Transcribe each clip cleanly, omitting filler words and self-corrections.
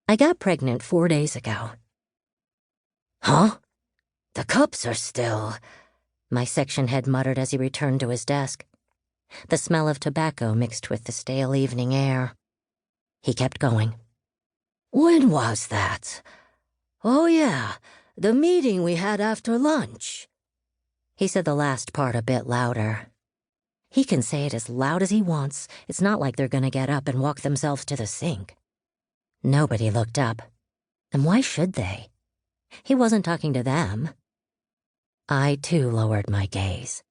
I got pregnant 4 days ago. Huh? The cups are still... My section head muttered as he returned to his desk. The smell of tobacco mixed with the stale evening air. He kept going. When was that? Oh yeah, the meeting we had after lunch. He said the last part a bit louder. He can say it as loud as he wants. It's not like they're gonna get up and walk themselves to the sink. Nobody looked up. And why should they? He wasn't talking to them. I, too, lowered my gaze.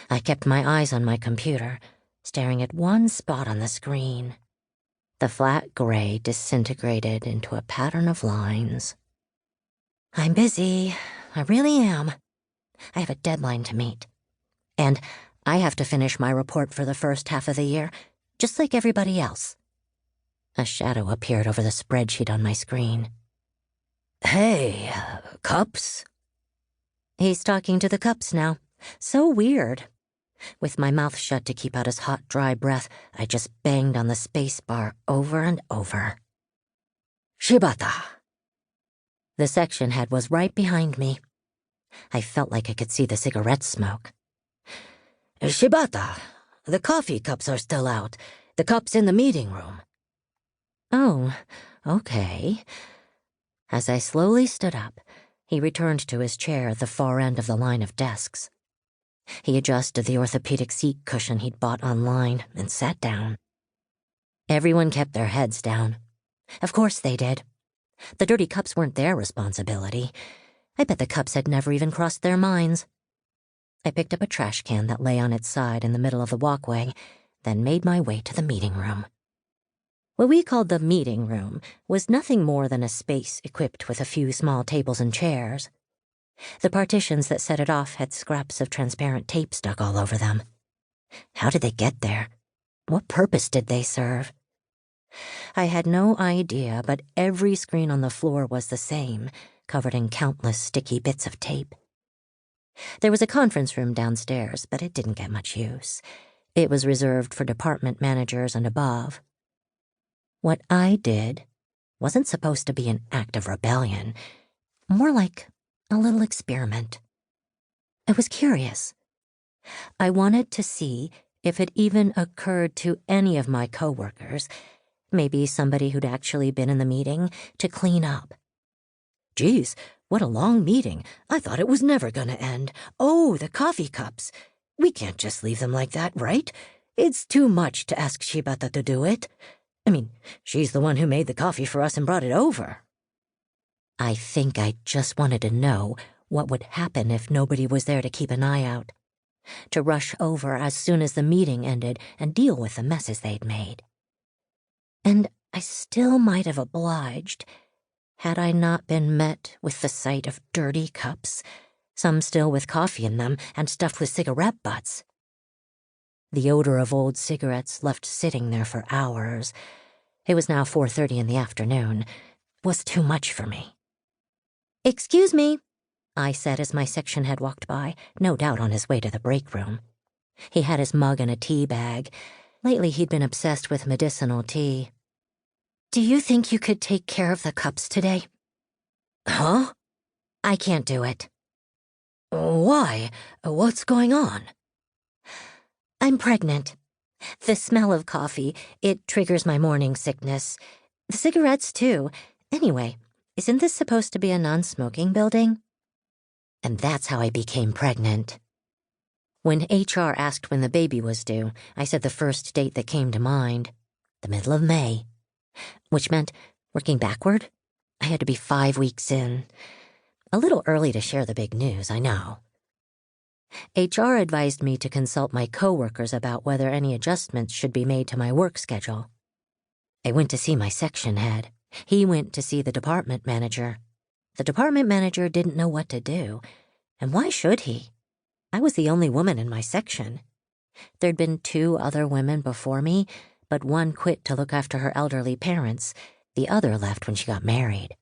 I kept my eyes on my computer, staring at one spot on the screen. The flat gray disintegrated into a pattern of lines. I'm busy. I really am. I have a deadline to meet. And I have to finish my report for the first half of the year, just like everybody else. A shadow appeared over the spreadsheet on my screen. Hey, cups? He's talking to the cups now. So weird. With my mouth shut to keep out his hot, dry breath, I just banged on the space bar over and over. Shibata. The section head was right behind me. I felt like I could see the cigarette smoke. Shibata, the coffee cups are still out. The cups in the meeting room. Oh, okay. As I slowly stood up, he returned to his chair at the far end of the line of desks. He adjusted the orthopedic seat cushion he'd bought online and sat down. Everyone kept their heads down. Of course they did. The dirty cups weren't their responsibility. I bet the cups had never even crossed their minds. I picked up a trash can that lay on its side in the middle of the walkway, then made my way to the meeting room. What we called the meeting room was nothing more than a space equipped with a few small tables and chairs. The partitions that set it off had scraps of transparent tape stuck all over them. How did they get there? What purpose did they serve? I had no idea, but every screen on the floor was the same, covered in countless sticky bits of tape. There was a conference room downstairs, but it didn't get much use. It was reserved for department managers and above. What I did wasn't supposed to be an act of rebellion, more like a little experiment. I was curious. I wanted to see if it even occurred to any of my coworkers, maybe somebody who'd actually been in the meeting, to clean up. Geez, what a long meeting. I thought it was never gonna end. Oh, the coffee cups. We can't just leave them like that, right? It's too much to ask Shibata to do it. I mean, she's the one who made the coffee for us and brought it over. I think I just wanted to know what would happen if nobody was there to keep an eye out, to rush over as soon as the meeting ended and deal with the messes they'd made. And I still might have obliged, had I not been met with the sight of dirty cups, some still with coffee in them and stuffed with cigarette butts. The odor of old cigarettes left sitting there for hours, it was now 4:30 in the afternoon, was too much for me. "Excuse me," I said as my section head walked by, no doubt on his way to the break room. He had his mug and a tea bag. Lately he'd been obsessed with medicinal tea. "Do you think you could take care of the cups today?" Huh? "I can't do it." Why? What's going on? "I'm pregnant. The smell of coffee, it triggers my morning sickness. The cigarettes, too. Anyway, isn't this supposed to be a non-smoking building?" And that's how I became pregnant. When HR asked when the baby was due, I said the first date that came to mind, the middle of May. Which meant, working backward, I had to be 5 weeks in. A little early to share the big news, I know. HR advised me to consult my coworkers about whether any adjustments should be made to my work schedule. I went to see my section head. He went to see the department manager. The department manager didn't know what to do, and why should he? I was the only woman in my section. There'd been 2 other women before me, but one quit to look after her elderly parents. The other left when she got married.